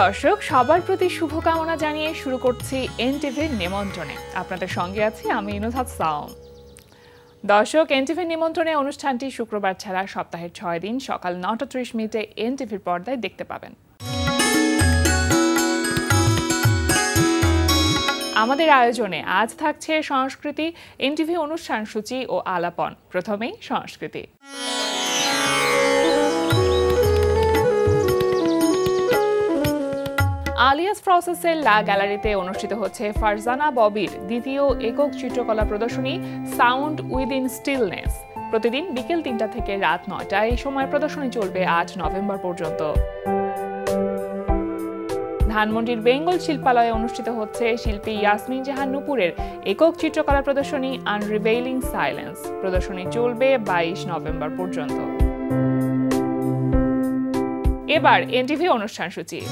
দর্শক, সবার প্রতি শুভকামনা জানিয়ে শুরু করছি এনটিভির নিমন্ত্রণে। আপনাদের সঙ্গে আছি আমি নুহাত সাওম। দর্শক, এনটিভির নিমন্ত্রণে অনুষ্ঠানটি শুক্রবার ছাড়া সপ্তাহের 6 দিন সকাল 9:30 এনটিভির পর্দায় দেখতে পাবেন। আমাদের আয়োজনে আজ থাকছে সংস্কৃতি, এনটিভি অনুষ্ঠান সূচি ও আলাপন। প্রথমেই সংস্কৃতি। আলিয়াস প্রসেসের লা গ্যালারিতে অনুষ্ঠিত হচ্ছে ফারজানা ববির দ্বিতীয় একক চিত্রকলা প্রদর্শনী সাউন্ড উইদিন স্টিলনেস। প্রতিদিন বিকেল 3টা থেকে রাত 9টায় এই সময় প্রদর্শনী চলবে 8 নভেম্বর পর্যন্ত। ধানমন্ডির বেঙ্গল শিল্পালয়ে অনুষ্ঠিত হচ্ছে শিল্পী ইয়াসমিন জাহান নূপুরের একক চিত্রকলা প্রদর্শনী আনরিভেইলিং সাইলেন্স। প্রদর্শনী চলবে 22 নভেম্বর পর্যন্ত। এবার এনটিভি অনুষ্ঠান সূচি।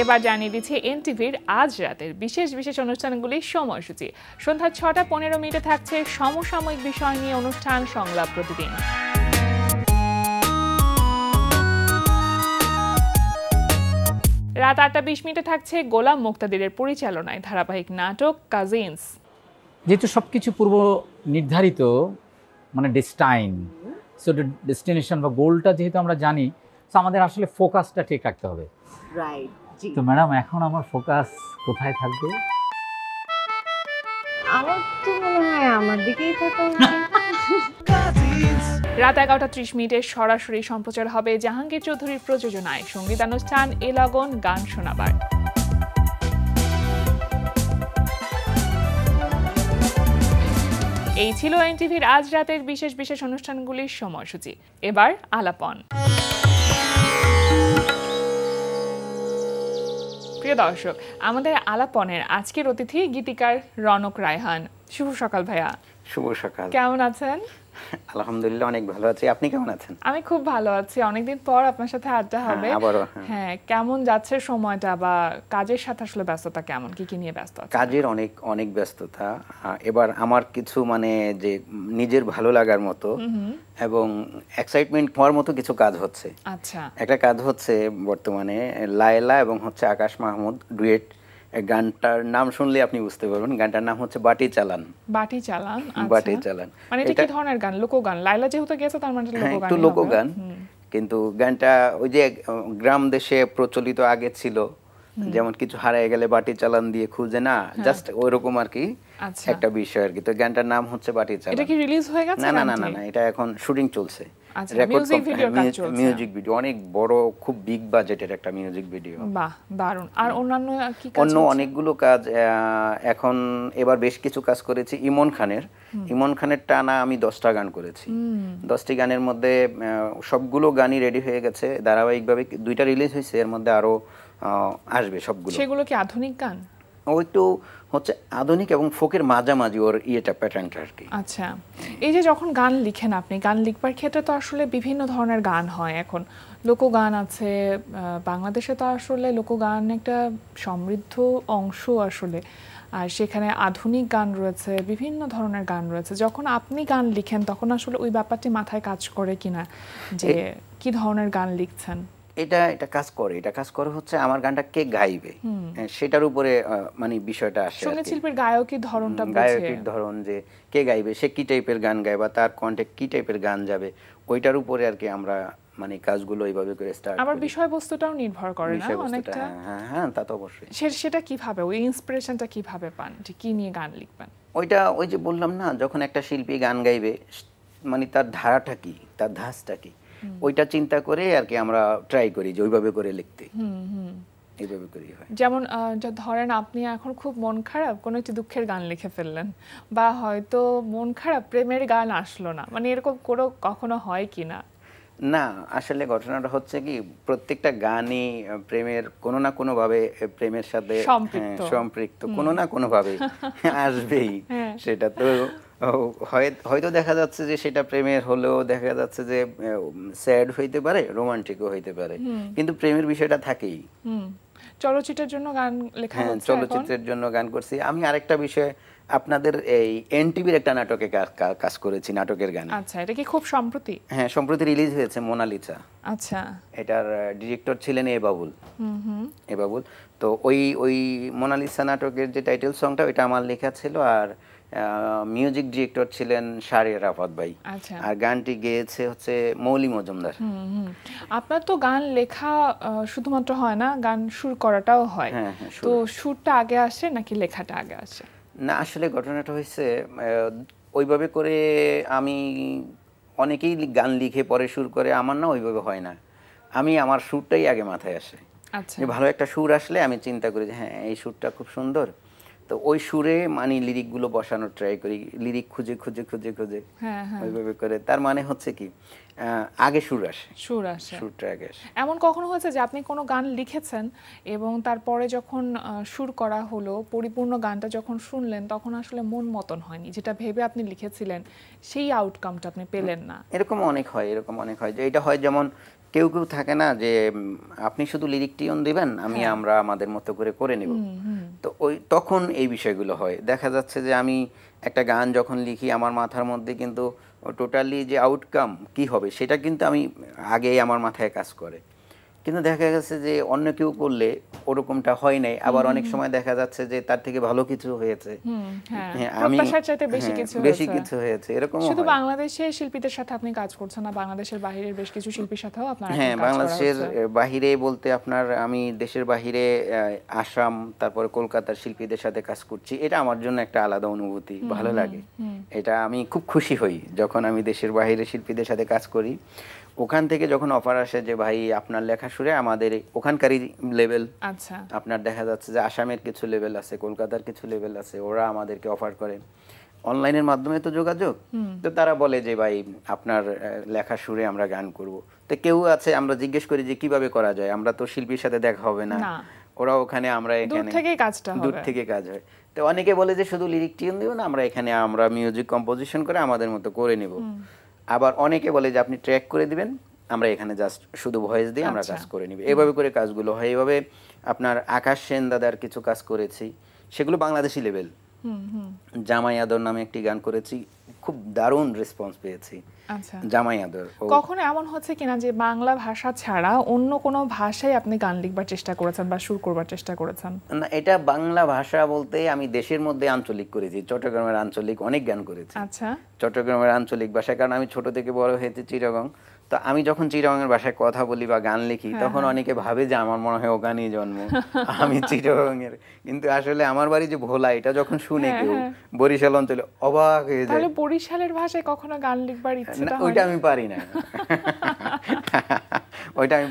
এবার জানিয়ে দিচ্ছি এনটিভির আজ রাতের বিশেষ বিশেষ অনুষ্ঠানগুলির সময়সূচি। সন্ধ্যা 6:15 থাকছে সমসাময়িক বিষয় নিয়ে অনুষ্ঠান সংলাপ প্রতিদিন। রাত 8:20 থাকছে গোলাম মুক্তাদিরের পরিচালনায় ধারাবাহিক নাটক কাজিনস। যেহেতু সবকিছু পূর্ব নির্ধারিত, মানে ডেস্টাইন, সো ডেস্টিনেশন বা গোলটা যেহেতু আমরা জানি, তো আমাদের আসলে ফোকাসটা ঠিক রাখতে হবে। রাইট। তো ম্যাডাম, এখন আমার ফোকাস কোথায় থাকবে? আমার তো মনে হয় আমার দিকেই থাকা উচিত। রাত 11:30 সরাসরি সম্প্রচার হবে জাহাঙ্গীর চৌধুরীর প্রযোজনায় সঙ্গীতানুষ্ঠান এ লগন গান শোনাবার। এই ছিল এনটিভির আজ রাতের বিশেষ বিশেষ অনুষ্ঠানগুলির সময়সূচি। এবার আলাপন। প্রিয় দর্শক, আমাদের আলাপনের আজকের অতিথি গীতিকার রনক রায়হান। শুভ সকাল ভাইয়া। শুভ সকাল। কেমন আছেন? আলহামদুলিল্লাহ, অনেক ভালো আছি। আপনি কেমন আছেন? আমি খুব ভালো আছি। অনেকদিন পর আপনার সাথে আড্ডা হবে। হ্যাঁ, কেমন যাচ্ছে সময়টা, বা কাজের সাথে আসলে ব্যস্ততা কেমন, কি কি নিয়ে ব্যস্ত আছেন? কাজের অনেক অনেক ব্যস্ততা। এবার আমার কিছু মানে যে নিজের ভালো লাগার মতো এবং এক্সাইটমেন্ট হওয়ার মতো কিছু কাজ হচ্ছে। আচ্ছা। একটা কাজ হচ্ছে বর্তমানে লায়লা এবং হচ্ছে আকাশ মাহমুদ ডুয়েট। গানটার নাম শুনলে আপনি বুঝতে পারবেন। গানটার নাম হচ্ছে বাটি চালান। বাটি চালান। বাটি চালান মানে এটা কি ধরনের গান? লোকগান? লায়লা যেহেতু গেছে তার মানে লোকগান। একটু লোকগান, কিন্তু গানটা ওই যে গ্রাম দেশে প্রচলিত আগে ছিল, যেমন কিছু হারিয়ে গেলে বাটি চালান দিয়ে খুঁজে না, জাস্ট ওইরকম আর কি একটা বিষয় আর কি। তো গানটার নাম হচ্ছে বাটি চালান। এটা কি রিলিজ হয়ে গেছে? না না না না, এটা এখন শুটিং চলছে। মিউজিক ভিডিও অনেক বড়, খুব বিগ বাজেটের একটা মিউজিক ভিডিও। বাহ, দারুণ। আর অন্যান্য কি কাজ? অন্য অনেকগুলো কাজ এখন এবার বেশ কিছু কাজ করেছি। ইমন খানের টানা আমি 10টা গান করেছি। 10টি গানের মধ্যে সবগুলো গানই রেডি হয়ে গেছে। ধারাবাহিকভাবে 2টা রিলিজ হয়েছে, এর মধ্যে আরো আসবে সবগুলো। সেগুলো কি আধুনিক গান? ও একটু হচ্ছে আধুনিক এবং ফোকের মাঝামাঝি ওর প্যাটার্নটা আর কি। আচ্ছা, এই যে যখন গান লিখেন আপনি, গান লিখবার ক্ষেত্রে তো আসলে বিভিন্ন ধরনের গান হয়। এখন লোকগান আছে, বাংলাদেশে তো আসলে লোকগান একটা সমৃদ্ধ অংশ আসলে, আর সেখানে আধুনিক গান রয়েছে, বিভিন্ন ধরনের গান রয়েছে। যখন আপনি গান লিখেন তখন আসলে ওই ব্যাপারটি মাথায় কাজ করে কিনা যে কি ধরনের গান লিখছেন? এটা কাজ করে হচ্ছে আমার গানটা কে গাইবে সেটার উপরে মানে বিষয়টা আসে। সঙ্গীত শিল্পীর গায়কের ধরনটা, গায়কের ধরন, যে কে গাইবে, সে কি টাইপের গান গায় বা তার কন্টে কি টাইপের গান যাবে, ওইটার উপরে আর কি আমরা মানে কাজগুলো এইভাবে করে স্টার্ট করি। আবার বিষয়বস্তুটাও নির্ভর করে না অনেকটা? হ্যাঁ, তা তো অবশ্যই। সেটা কিভাবে, ওই ইন্সপিরেশনটা কিভাবে পান যে কি নিয়ে গান লিখবেন? ওই যে বললাম না, যখন একটা শিল্পী গান গাইবে মানে তার ধারাটা কি, তার ধাঁচটা কি, ওইটা চিন্তা করে আর কি আমরা ট্রাই করি যে ওইভাবে করে লিখতে। এইভাবে করি হয়। যেমন ধরেন আপনি এখন খুব মন খারাপ, কোনো একটি দুঃখের গান লিখে ফেললেন, বা হয়তো মন খারাপ প্রেমের গান আসলো না, মানে এরকম কখনো হয় কি না? না, আসলে ঘটনাটা হচ্ছে কি, প্রত্যেকটা গানই প্রেমের কোনো না কোনো ভাবে, প্রেমের সাথে সম্পৃক্ত কোনো না কোনো ভাবে আসবেই। সেটা তো হয়তো দেখা যাচ্ছে যে সেটা প্রেমের হলেও দেখা যাচ্ছে যে স্যাড হইতে পারে, রোমান্টিকও হইতে পারে, কিন্তু প্রেমের বিষয়টা থাকেই। হুম। চলচ্চিত্রের জন্য গান লেখা হ্যাঁ, হচ্ছে এখন? চলচ্চিত্রের জন্য গান করছি। আমি আরেকটা বিষয়, আপনাদের এই এনটিভির একটা নাটকে কাজ করেছি, নাটকের গানে। আচ্ছা, এটা কি খুব সম্প্রতি? হ্যাঁ, সম্প্রতি রিলিজ হয়েছে মোনালিসা। আচ্ছা। এটার ডিরেক্টর ছিলেন এ বাবুল। এ বাবুল। তো ওই মোনালিসা নাটকের যে টাইটেল সংটা ওইটা আমার লেখা ছিল, আর মিউজিক ডিরেক্টর ছিলেন শাহরিয়ার রাফাত ভাই। আচ্ছা। আর গানটি গেয়েছে হচ্ছে মৌলি মজুমদার। আপনার তো গান লেখা শুধুমাত্র হয় না, গান সুর করাটাও হয়। হ্যাঁ, হ্যাঁ, সুর। তো সুরটা আগে আসে নাকি লেখাটা আগে আসে? না, আসলে ঘটনাটা হয়েছে ওইভাবে করে আমি, অনেকেই গান লিখে পরে সুর করে, আমার না ওইভাবে হয় না। আমার সুরটাই আগে মাথায় আসে। আচ্ছা। যে ভালো একটা সুর আসলে আমি চিন্তা করি যে হ্যাঁ এই সুরটা খুব সুন্দর, তো ওই সুরে মানে লিরিকগুলো বসানোর ট্রাই করি, লিরিক খুঁজে খুঁজে খুঁজে খুঁজে হ্যাঁ, হ্যাঁ। ওইভাবে করে। তার মানে হচ্ছে কি, আগে সুর আসে, সুর আসে। সুরটা আগে আসে। এমন কখনো হয়েছে যে আপনি কোনো গান লিখেছেন এবং তারপরে যখন সুর করা হলো, পরিপূর্ণ গানটা যখন শুনলেন তখন আসলে মন মতন হয়নি, যেটা ভেবে আপনি লিখেছিলেন সেই আউটকামটা আপনি পেলেন না? এরকম অনেক হয়, এরকম অনেক হয় যে এটা হয়, যেমন কেউ কেউ থাকে না যে আপনি শুধু লিরিক টিউন দিবেন, আমরা আমাদের মতো করে করে নিব। তো তখন এই বিষয়গুলো হয়। দেখা যাচ্ছে যে আমি একটা গান যখন লিখি, আমার মাথার মধ্যে কিন্তু টোটালি যে আউটকাম কি হবে সেটা কিন্তু আমি আগেই আমার মাথায় কাজ করে, কিন্তু দেখা গেছে যে অন্য কেউ করলে ওরকমটা হয় নাই। আবার অনেক সময় দেখা যাচ্ছে যে তার থেকে ভালো কিছু হয়েছে। হ্যাঁ, হ্যাঁ, প্রত্যাশার চাইতে বেশি কিছু বেশি হয়েছে। কিছু হয়েছে, এরকম শুধু বাংলাদেশের শিল্পীদের সাথে আপনি কাজ করছেন না, বাংলাদেশের বাইরের বেশ কিছু শিল্পীর সাথেও আপনার এখন হ্যাঁ, কাজ করা বাংলাদেশের হচ্ছে। বাহিরে বলতে আপনার আমি দেশের বাহিরে আসাম, তারপরে কলকাতার শিল্পীদের সাথে কাজ করছি। এটা আমার জন্য একটা আলাদা অনুভূতি, ভালো লাগে। এটা আমি খুব খুশি হই যখন আমি দেশের বাহিরে শিল্পীদের সাথে কাজ করি। ওখান থেকে যখন অফার আসে যে ভাই আপনার লেখা সুরে আমাদের ওখানকারই লেভেল, আচ্ছা। আপনার দেখা যাচ্ছে যে আসামের কিছু লেভেল আছে, কলকাতার কিছু লেভেল আছে, ওরা আমাদেরকে অফার করে অনলাইনের মাধ্যমে তো যোগাযোগ। তো তারা বলে যে ভাই আপনার লেখা সুরে আমরা গান করব। তো কেউ আছে, আমরা জিজ্ঞেস করি যে কিভাবে করা যায়, আমরা তো শিল্পীর সাথে দেখা হবে না, ওরা ওখানে, আমরা এখানে, দূর থেকে কাজটা হবে, দূর থেকে কাজ হয়। তো অনেকে বলে যে শুধু লিরিক টিউন দিব না, আমরা এখানে আমরা মিউজিক কম্পোজিশন করে আমাদের মতো করে নেব। আবার অনেকে বলে যে আপনি ট্র্যাক করে দিবেন, আমরা এখানে জাস্ট শুধু ভয়েস দিয়ে আমরা কাজ করে নিব। এভাবে করে কাজগুলো হয়। এইভাবে আপনার আকাশ সেন দাদার কিছু কাজ করেছি, সেগুলো বাংলাদেশি লেভেল। জামাই আদর নামে একটি গান করেছি, খুব দারুণ রেসপন্স পেয়েছি। আচ্ছা। জামাই আদর। কখনো এমন হচ্ছে কিনা যে বাংলা ভাষা ছাড়া অন্য কোনো ভাষায় আপনি গান লিখবার চেষ্টা করেছেন বা সুর করবার চেষ্টা করেছেন? না, এটা বাংলা ভাষা বলতে আমি দেশের মধ্যে আঞ্চলিক করেছি, চট্টগ্রামের আঞ্চলিক অনেক গান করেছি। আচ্ছা। চট্টগ্রামের আঞ্চলিক ভাষায়, কারণ আমি ছোট থেকে বড় হয়েছি চিটাগং। তো আমি যখন চিটাগংয়ের ভাষায় কথা বলি বা গান লিখি, তখন অনেকে ভাবে যে আমার মনে হয় ওখানেই জন্ম, আমি চিটাগংয়ের। কিন্তু আসলে আমার বাড়ি যে ভোলা, এটা যখন শুনে কেউ বরিশাল অঞ্চলে অবাক হয়ে যায়। তাহলে বরিশালের ভাষায় কখনো গান লিখবার ইচ্ছেটা হয়? ওইটা আমি পারি না, ওইটা আমি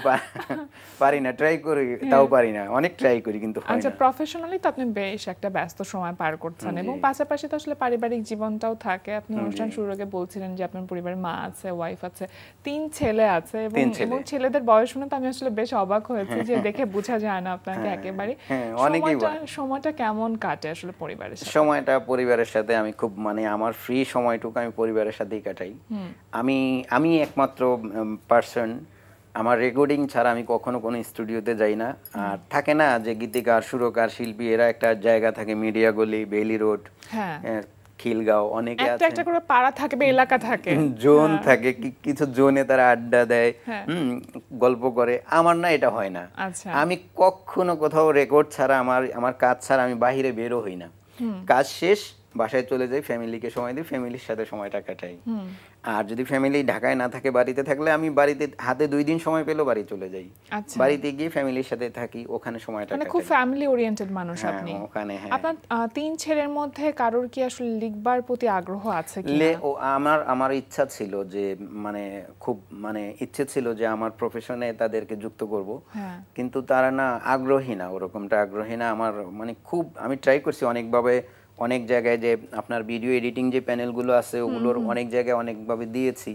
পারি না, ট্রাই করি তাও পারি না, অনেক ট্রাই করি কিন্তু হয় আচ্ছা, না। প্রফেশনালি তো আপনি বেশ একটা ব্যস্ত সময় পার করছেন এবং পাশাপাশি তো আসলে পারিবারিক জীবনটাও থাকে। আপনি অনুষ্ঠান শুরুর আগে বলছিলেন যে আপনার পরিবারে মা আছে, ওয়াইফ আছে, 3 ছেলে আছে এবং ছেলেদের বয়স শুনে তো আমি আসলে বেশ অবাক হয়েছি যে দেখে বোঝা যায় না আপনাকে একেবারে। সময়টা কেমন কাটে আসলে পরিবারের সাথে? সময়টা পরিবারের সাথে আমি খুব, মানে আমার ফ্রি সময়টুকু আমি পরিবারের সাথেই কাটাই। আমি একমাত্র পার্সন, আমার রেকর্ডিং ছাড়া আমি কখনো কোনো স্টুডিওতে যাই না। আর থাকে না যে গীতিকার, সুরকার, শিল্পী, এরা একটা জায়গা থাকে, মিডিয়া গলি, বেইলি রোড, খিলগাঁও, অনেকে আছে, একটা করে পাড়া থাকে বা এলাকা থাকে, জোন থাকে, কিছু জোনে তারা আড্ডা দেয়, গল্প করে। আমার না, এটা হয় না। আমি কখনো কোথাও রেকর্ড ছাড়া, আমার কাজ ছাড়া আমি বাহিরে বেরো হই না। কাজ শেষ বাসায় চলে যাই, ফ্যামিলিকে সময় দিই, ফ্যামিলির সাথে সময়টা কাটাই। আর যদি ফ্যামিলি ঢাকায় না থাকে, বাড়িতে থাকলে আমি বাড়িতে হাতে 2 দিন সময় পেলেও বাড়ি চলে যাই। বাড়িতে গিয়ে ফ্যামিলির সাথে থাকি, ওখানে সময়টা কাটাই। মানে খুব ফ্যামিলি ওরিয়েন্টেড মানুষ আপনি। ওখানে আপনার 3 ছেলের মধ্যে কারোর কি আসলে লিখবার প্রতি আগ্রহ আছে কি? আমার ইচ্ছা ছিল যে, মানে খুব, মানে ইচ্ছে ছিল যে আমার প্রফেশনে তাদেরকে যুক্ত করব, কিন্তু তারা না আগ্রহী না, ওরকমটা আগ্রহী না। আমার মানে খুব, আমি ট্রাই করছি অনেকভাবে, অনেক জায়গায় যে আপনার ভিডিও এডিটিং যে প্যানেলগুলো আছে ওগুলোর অনেক জায়গায় অনেকভাবে দিয়েছি,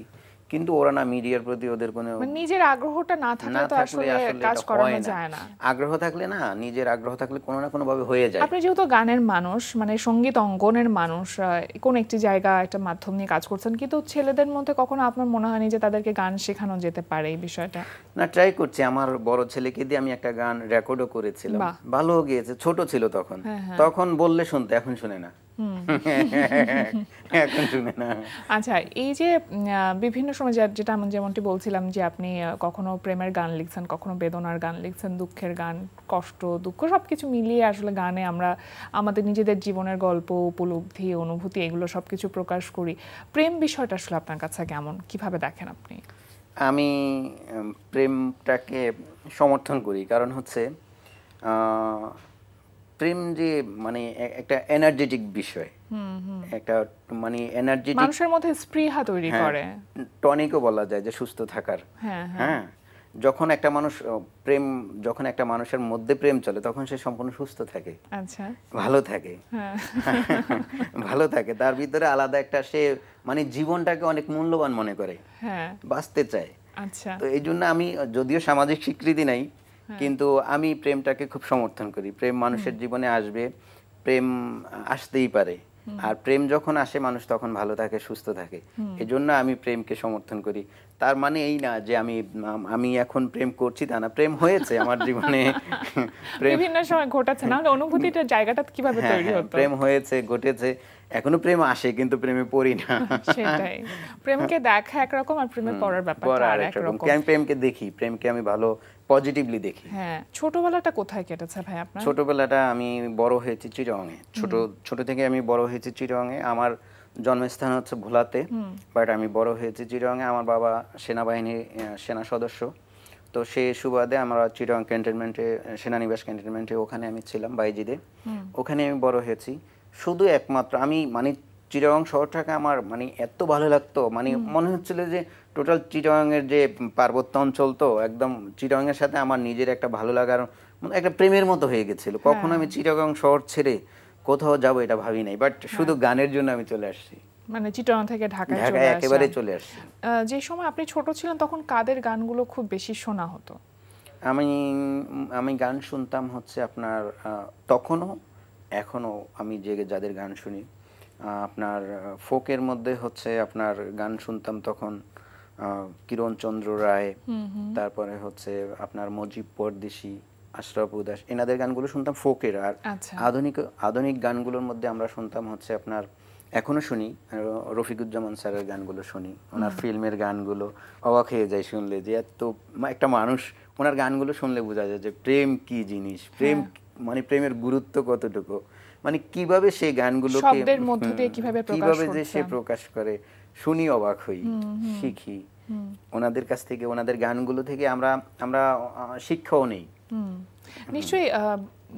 কিন্তু ওরা না, মিডিয়ার প্রতি ওদের কোনো মানে নিজের আগ্রহটা না থাকলে তো আসলে কাজ এটা করানো হয় না। যায় না। আগ্রহ থাকলে না, নিজের আগ্রহ থাকলে কোনো না কোনো ভাবে হয়ে যায়। আপনি যেহেতু গানের মানুষ, মানে সঙ্গীত অঙ্গনের মানুষ, কোন একটি জায়গা একটা মাধ্যম নিয়ে কাজ করছেন, কিন্তু ছেলেদের মধ্যে কখনো আপনার মনে হয়নি যে তাদেরকে গান শেখানো যেতে পারে এই বিষয়টা? না, ট্রাই করছি। আমার বড় ছেলেকে দিয়ে আমি একটা গান রেকর্ডও করেছিলাম, বাহ। ভালো গিয়েছে। ছোট ছিল তখন, হ্যাঁ, হ্যাঁ। তখন বললে শুনতে, এখন শুনে না। এখন শুনে না। আচ্ছা, এই যে বিভিন্ন সময় যেটা আমি যেমনটি বলছিলাম যে আপনি কখনো প্রেমের গান লিখছেন, কখনো বেদনার গান লিখছেন, দুঃখের গান, কষ্ট দুঃখ সবকিছু মিলিয়ে আসলে গানে আমরা আমাদের নিজেদের জীবনের গল্প, উপলব্ধি, অনুভূতি এগুলো সবকিছু প্রকাশ করি। প্রেম বিষয়টা আসলে আপনার কাছে কেমন, কিভাবে দেখেন আপনি? আমি প্রেমটাকে সমর্থন করি, কারণ হচ্ছে প্রেম যে মানে একটা এনার্জেটিক বিষয়, একটা মানে এনার্জেটিক, মানুষের মধ্যে স্পৃহা তৈরি করে। টনিকও বলা যায় যে সুস্থ থাকার। হ্যাঁ, হ্যাঁ, যখন একটা মানুষ যখন একটা মানুষের মধ্যে প্রেম চলে, তখন সে সম্পূর্ণ সুস্থ থাকে, আচ্ছা, ভালো থাকে। হ্যাঁ, ভালো থাকে, তার ভিতরে আলাদা একটা, সে মানে জীবনটাকে অনেক মূল্যবান মনে করে, হ্যাঁ, বাঁচতে চায়। আচ্ছা, তো এই জন্য আমি, যদিও সামাজিক স্বীকৃতি নাই, কিন্তু আমি প্রেমটাকে খুব সমর্থন করি। প্রেম মানুষের জীবনে আসবে, প্রেম আসতেই পারে, আর প্রেম যখন আসে মানুষ তখন ভালো থাকে, সুস্থ থাকে। এই জন্য আমি প্রেমকে সমর্থন করি। তার মানে এই না যে আমি এখন প্রেম করছি, তা না। প্রেম হয়েছে আমার জীবনে, প্রেম বিভিন্ন সময় ঘটেছে না, অনুভূতিটার জায়গাটা কিভাবে হ্যাঁ, তৈরি হতো? প্রেম হয়েছে, ঘটেছে, এখনো প্রেম আসে, কিন্তু প্রেমে পড়ি না। সেটাই, প্রেমকে দেখা একরকম আর প্রেমে পড়ার ব্যাপারটা আর একরকম। আমি প্রেমকে দেখি, প্রেমকে আমি ভালো পজিটিভলি দেখি। হ্যাঁ, ছোটবেলাটা কোথায় কেটেছে ভাই আপনার? ছোটবেলাটা আমি বড় হয়েছি চিটাগাংয়ে। ছোট থেকে আমি বড় হয়েছি চিটাগাংয়ে। আমার জন্মস্থান হচ্ছে ভোলাতে, বাট আমি বড় হয়েছি চিটাগাংয়ে। আমার বাবা সেনাবাহিনীর সেনা সদস্য, তো সে সুবাদে আমরা চিটাগাং ক্যান্টনমেন্টে, সেনানিবাস ক্যান্টনমেন্টে, ওখানে আমি ছিলাম বাইজিদে। ওখানে আমি বড় হয়েছি। শুধু একমাত্র আমি মানে চিটাগাং শহরটাকে আমার মানে এত ভালো লাগতো, মানে মনে হচ্ছিল যে টোটাল চিটাগাংয়ের যে পার্বত্য অঞ্চল, তো একদম চিটাগাংয়ের সাথে আমার নিজের একটা ভালো লাগার, একটা প্রেমের মতো হয়ে গেছিল। কখনো আমি চিটাগাং শহর ছেড়ে কোথাও যাব এটা ভাবি নাই, বাট শুধু গানের জন্য আমি চলে আসছি, মানে চিটাগাং থেকে ঢাকায় একেবারে চলে আসছি। যে সময় আপনি ছোট ছিলেন তখন কাদের গানগুলো খুব বেশি শোনা হতো? আমি আমি গান শুনতাম হচ্ছে আপনার তখনও এখনো আমি যাদের গান শুনি, আপনার ফোকের মধ্যে হচ্ছে আপনার গান শুনতাম তখন কিরণচন্দ্র রায়, তারপরে হচ্ছে আপনার মজিব পরদেশি, আশরাফ উদাস, এনাদের গানগুলো শুনতাম ফোকের। আর আধুনিক গানগুলোর মধ্যে আমরা শুনতাম হচ্ছে আপনার, এখনো শুনি, রফিকুজ্জামান স্যারের গানগুলো শুনি, ওনার ফিল্মের গানগুলো। অবাক হয়ে যায় শুনলে যে এত একটা মানুষ, ওনার গানগুলো শুনলে বোঝা যায় যে প্রেম কি জিনিস, প্রেম মানে প্রেমের গুরুত্ব কতটুকু, মানে কিভাবে সেই গানগুলোকে শব্দের মধ্য দিয়ে কিভাবে যে সে প্রকাশ করে, শুনি, অবাক হই, শিখি ওনাদের কাছ থেকে, ওনাদের গানগুলো থেকে আমরা শিক্ষাও নেই। নিশ্চয়ই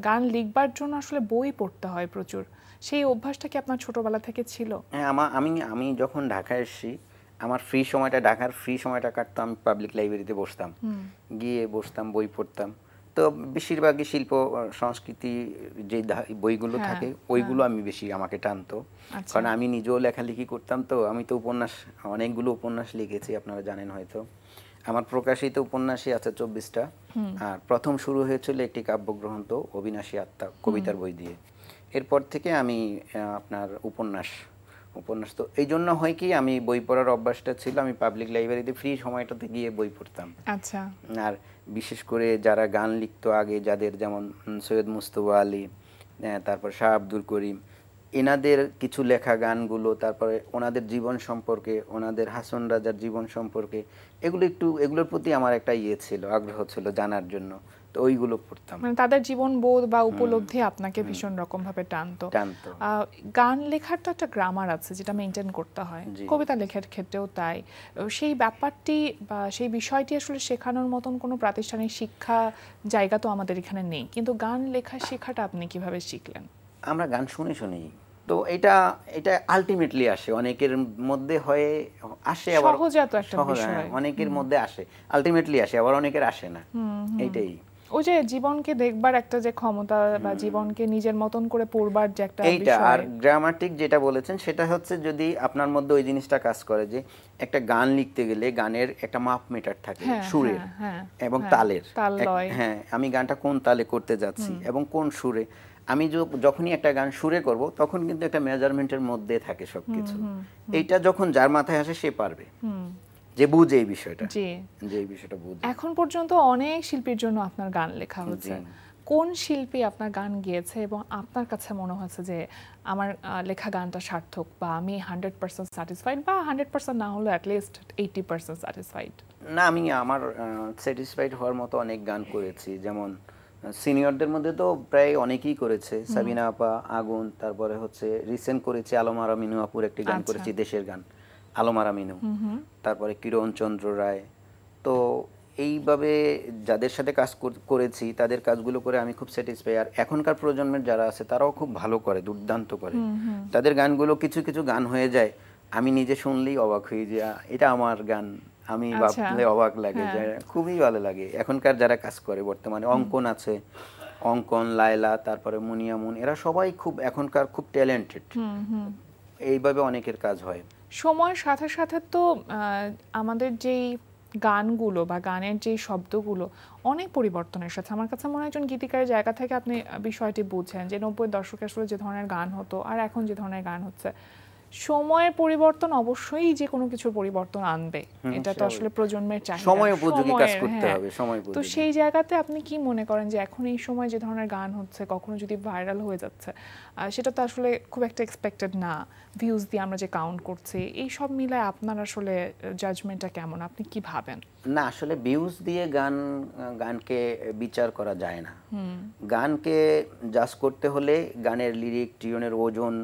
গান লিখবার জন্য আসলে বই পড়তে হয় প্রচুর, সেই অভ্যাসটা কি আপনার ছোটবেলা থেকে ছিল? হ্যাঁ, আমি যখন ঢাকায় এসেছি, আমার ঢাকার ফ্রি সময়টা কাটতাম, আমি পাবলিক লাইব্রেরিতে বসতাম, গিয়ে বই পড়তাম। তো বেশিরভাগই শিল্প সংস্কৃতি যে বইগুলো থাকে, ওইগুলো আমি বেশি, আমাকে টানতো। কারণ আমি নিজেও লেখালেখি করতাম, তো আমি তো অনেকগুলো উপন্যাস লিখেছি, আপনারা জানেন হয়তো। আমার প্রকাশিত উপন্যাসই আছে 24টা। আর প্রথম শুরু হয়েছিল একটি কাব্যগ্রন্থ অবিনাশী আত্মা কবিতার বই দিয়ে। এরপর থেকে আমি আপনার উপন্যাস তো এই জন্য হয় কি, আমি বই পড়ার অভ্যাসটা ছিল, আমি পাবলিক লাইব্রেরিতে ফ্রি সময়টাতে গিয়ে বই পড়তাম। আচ্ছা। আর বিশেষ করে যারা গান লিখতো আগে, যাদের যেমন সৈয়দ মুস্তফা আলী, তারপর শাহ আব্দুল করিম, এনাদের কিছু লেখা গানগুলো, তারপরে ওনাদের জীবন সম্পর্কে, ওনাদের হাসন রাজার জীবন সম্পর্কে, এগুলোর প্রতি আমার একটা ছিল, আগ্রহ ছিল জানার জন্য, তো ওইগুলো পড়তাম। মানে তাদের জীবন বোধ বা উপলব্ধি আপনাকে ভীষণ রকম ভাবে টানতো। গান লেখার তো একটা গ্রামার আছে যেটা মেনটেন করতে হয়, কবিতা লেখার ক্ষেত্রেও তাই। সেই ব্যাপারটি বা সেই বিষয়টি আসলে শেখানোর মতন কোনো প্রাতিষ্ঠানিক শিক্ষা জায়গা তো আমাদের এখানে নেই, কিন্তু গান লেখা শেখাটা আপনি কিভাবে শিখলেন? আমরা গান শুনি, তো এটা আলটিমেটলি আসে, অনেকের মধ্যে আসে, আবার সহজাত একটা বিষয়, অনেকের মধ্যে আসে, আলটিমেটলি আসে, আবার অনেকের আসে না, এইটাই। ওই যে জীবনকে দেখবার একটা যে ক্ষমতা বা জীবনকে নিজের মতন করে পড়বার যে একটা এইটা। বিষয়। আর গ্রামাটিক যেটা বলেছেন সেটা হচ্ছে যদি আপনার মধ্যে ওই জিনিসটা কাজ করে যে একটা গান লিখতে গেলে গানের একটা মাপ মিটার থাকে, হ্যাঁ, সুরের হ্যাঁ, হ্যাঁ, এবং হ্যাঁ, তালের। তাল লয়। হ্যাঁ, আমি গানটা কোন তালে করতে যাচ্ছি এবং কোন সুরে। আমি যখনই একটা গান সুরে করব তখন কিন্তু একটা মেজারমেন্টের মধ্যে থাকে সবকিছু। এইটা যখন যার মাথায় আসে সে পারবে, যে বুঝে এই বিষয়টা, জি। যে এই বিষয়টা বুঝে। এখন পর্যন্ত অনেক শিল্পীর জন্য আপনার গান লেখা হচ্ছে, কোন শিল্পী আপনার গান গেয়েছে এবং আপনার কাছে মনে হচ্ছে যে আমার লেখা গানটা সার্থক, বা আমি 100% স্যাটিসফাইড, বা 100% না হলে অ্যাটলিস্ট 80% স্যাটিসফাইড? না, আমি আমার স্যাটিসফাইড হওয়ার মতো অনেক গান করেছি। যেমন সিনিয়রদের মধ্যে তো প্রায় অনেকেই করেছে, সাবিনা আপা, আগুন, তারপরে হচ্ছে রিসেন্ট করেছি আলমারা মিনু আপুর একটি গান করেছি, দেশের গান আলমারা মিনু, তারপরে কিরণ চন্দ্র রায়। তো এইভাবে যাদের সাথে কাজ করেছি তাদের কাজগুলো করে আমি খুব স্যাটিসফাই। আর এখনকার প্রজন্মের যারা আছে তারাও খুব ভালো করে, দুর্দান্ত করে। তাদের গানগুলো কিছু কিছু গান হয়ে যায় আমি নিজে শুনলেই অবাক হয়ে যে এটা আমার গান, আমি ভাবলে অবাক লাগে, যে খুবই ভালো লাগে। এখনকার যারা কাজ করে বর্তমানে, অঙ্কন আছে, অঙ্কন, লায়লা, তারপরে মুনিয়ামুন, এরা সবাই খুব এখনকার খুব ট্যালেন্টেড। এইভাবে অনেকের কাজ হয়। সময়ের সাথে সাথে তো আমাদের যেই গানগুলো বা গানের যেই শব্দগুলো অনেক পরিবর্তন এসেছে। আমার কাছে মনে হয় একজন গীতিকারের জায়গা থেকে আপনি বিষয়টি বুঝছেন যে 90-এর দশকে আসলে যে ধরনের গান হতো আর এখন যে ধরনের গান হচ্ছে, সময়ের পরিবর্তন অবশ্যই যে কোনো কিছুর পরিবর্তন আনবে, এটা তো আসলে প্রজন্মের চাহিদা, সময় উপযোগী কাজ করতে হবে, সময় উপযোগী। তো সেই জায়গাতে আপনি কি মনে করেন যে এখন এই সময় যে ধরনের গান হচ্ছে, কখনো যদি ভাইরাল হয়ে যাচ্ছে, সেটা তো আসলে খুব একটা এক্সপেক্টেড না, ভিউজ দিয়ে আমরা যে কাউন্ট করছি, এই সব মিলায় আপনার আসলে জাজমেন্টটা কেমন, আপনি কি ভাবেন? না, আসলে ভিউজ দিয়ে গানকে বিচার করা যায় না। গানকে জাজ করতে হলে গানের লিরিক, টিউনের ওজন,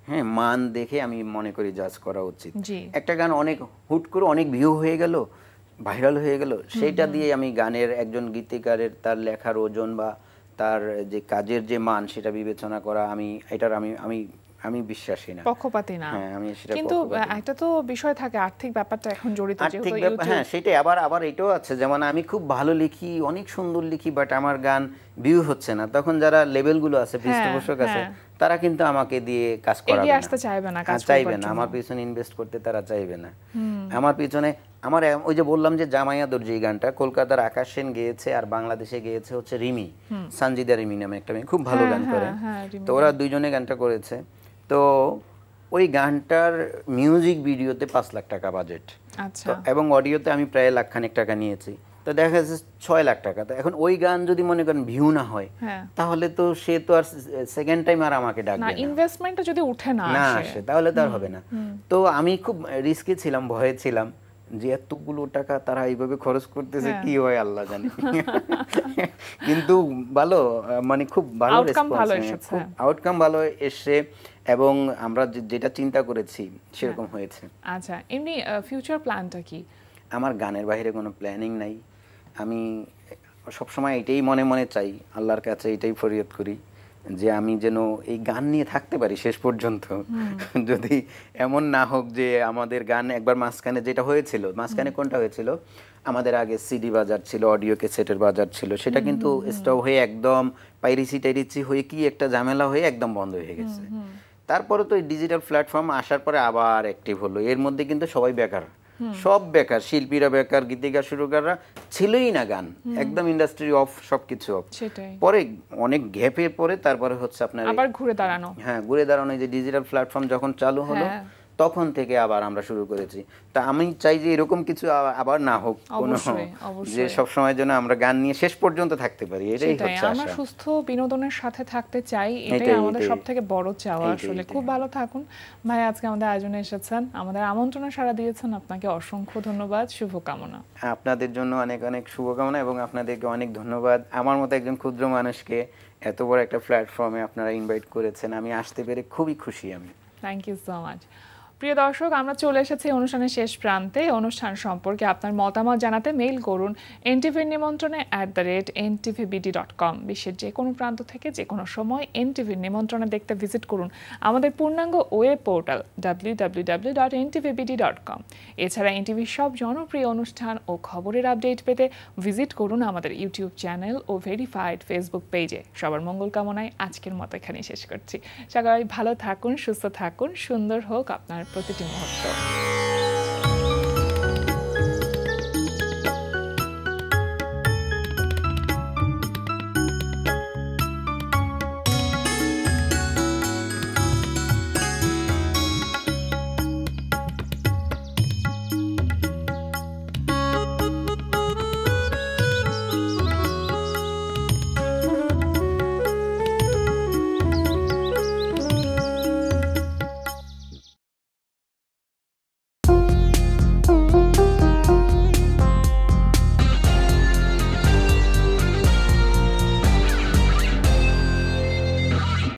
হ্যাঁ, মান দেখে আমি মনে করি জাজ করা উচিত। একটা গান অনেক হুট করে অনেক ভিউ হয়ে গেল, ভাইরাল হয়ে গেল, সেইটা দিয়ে আমি গানের একজন গীতিকারের তার লেখার ওজন বা তার যে কাজের যে মান সেটা বিবেচনা করা, আমি বিশ্বাসী না, পক্ষপাতী না। হ্যাঁ, আমি সেটা কিন্তু একটা তো বিষয় থাকে, আর্থিক ব্যাপারটা এখন জড়িত, আর্থিক ব্যাপার। হ্যাঁ, সেটাই। আবার এটাও আছে, যেমন আমি খুব ভালো লিখি, অনেক সুন্দর লিখি, বাট আমার গান ভিউ হচ্ছে না, তখন যারা লেভেলগুলো আছে, পৃষ্ঠপোষক আছে, তারা কিন্তু আমাকে দিয়ে কাজ করাবে না, আসতে চাইবে না, কাজ চাইবে না, আমার পিছনে ইনভেস্ট করতে তারা চাইবে না। আমার পিছনে আমার ওই যে বললাম যে জামাইয়া দর্জি গানটা কলকাতার আকাশ সেন গেয়েছে আর বাংলাদেশে গেয়েছে হচ্ছে রিমি, সঞ্জিদা রিমি নামে একটা মেয়ে, খুব ভালো গান করে। তো ওরা দুইজনে গানটা করেছে। তো ওই গানটার মিউজিক ভিডিওতে 5 লাখ টাকা বাজেট, এবং অডিওতে আমি প্রায় লাখখানেক টাকা নিয়েছি। তো দেখা যাচ্ছে 6 লাখ টাকা। তো এখন ওই গান যদি মনে করেন ভিউ না হয়, তাহলে তো সে তো আর সেকেন্ড টাইম আর আমাকে ডাকবে না, ইনভেস্টমেন্টটা যদি উঠে না আসে তাহলে তো আর হবে না। তো আমি খুব রিস্কে ছিলাম, ভয়ে ছিলাম যে এতগুলো টাকা তারা এইভাবে খরচ করতেছে, কি হয় আল্লাহ জানে। কিন্তু ভালো, মানে খুব ভালো রেসপন্স, আউটকাম ভালো এসে, এবং আমরা যেটা চিন্তা করেছি সেরকম হয়েছে। আচ্ছা, এমনি ফিউচার প্ল্যানটা কি? আমার গানের বাইরে কোনো প্ল্যানিং নাই। আমি সবসময় এটাই মনে মনে চাই, আল্লাহর কাছে এটাই ফরিয়াদ করি যে আমি যেন এই গান নিয়ে থাকতে পারি শেষ পর্যন্ত। যদি এমন না হোক যে আমাদের গান একবার মাঝখানে যেটা হয়েছিল, মাঝখানে কোনটা হয়েছিল, আমাদের আগে সিডি বাজার ছিল, অডিও ক্যাসেটের বাজার ছিল, সেটা কিন্তু স্টপ হয়ে একদম পাইরেসি টাইরেসি হয়ে কি একটা ঝামেলা হয়ে একদম বন্ধ হয়ে গেছে। তারপরে তো ডিজিটাল প্ল্যাটফর্ম আসার পরে আবার অ্যাক্টিভ হলো। এর মধ্যে কিন্তু সবাই বেকার, সব বেকার, শিল্পীরা বেকার, গীতিকার সুরকাররা ছিলই না, গান একদম ইন্ডাস্ট্রি অফ, সবকিছু অফ। পরে অনেক গ্যাপের পরে তারপরে হচ্ছে আপনার আবার ঘুরে দাঁড়ানো, হ্যাঁ, ঘুরে দাঁড়ানো, যে ডিজিটাল প্ল্যাটফর্ম যখন চালু হলো তখন থেকে আবার আমরা শুরু করেছি। তা আমি চাই যে এরকম কিছু আবার না হোক, কোনো যে সব সময় যেন আমরা গান নিয়ে শেষ পর্যন্ত থাকতে পারি, এটাই হচ্ছে আশা। আমরা সুস্থ বিনোদনের সাথে থাকতে চাই, এটাই আমাদের সবথেকে বড় চাওয়া আসলে। খুব ভালো থাকুন ভাই, আজকে আমাদের আয়োজনে এসেছেন, আমাদের আমন্ত্রণে সাড়া দিয়েছেন, আপনাকে অসংখ্য ধন্যবাদ, শুভকামনা। আপনাদের জন্য অনেক অনেক শুভকামনা, এবং আপনাদেরকে অনেক ধন্যবাদ। আমার মতো একজন ক্ষুদ্র মানুষকে এত বড় একটা প্ল্যাটফর্মে আপনারা ইনভাইট করেছেন, আমি আসতে পেরে খুবই খুশি। আমি থ্যাংক ইউ সো মাচ। প্রিয় দর্শক, আমরা চলে এসেছি অনুষ্ঠানের শেষ প্রান্তে। অনুষ্ঠান সম্পর্কে আপনার মতামত জানাতে মেইল করুন এনটিভির নিমন্ত্রণে @ntvbd.com। বিশ্বের যে কোনো প্রান্ত থেকে যে কোনো সময় এনটিভির নিমন্ত্রণে দেখতে ভিজিট করুন আমাদের পূর্ণাঙ্গ ওয়েব পোর্টাল www.ntvbd.com। এছাড়া এনটিভির সব জনপ্রিয় অনুষ্ঠান ও খবরের আপডেট পেতে ভিজিট করুন আমাদের ইউটিউব চ্যানেল ও ভেরিফাইড ফেসবুক পেজে। সবার মঙ্গল কামনায় আজকের মতো এখানেই শেষ করছি। সবাই ভালো থাকুন, সুস্থ থাকুন, সুন্দর হোক আপনার প্রতিটি মুহূর্ত।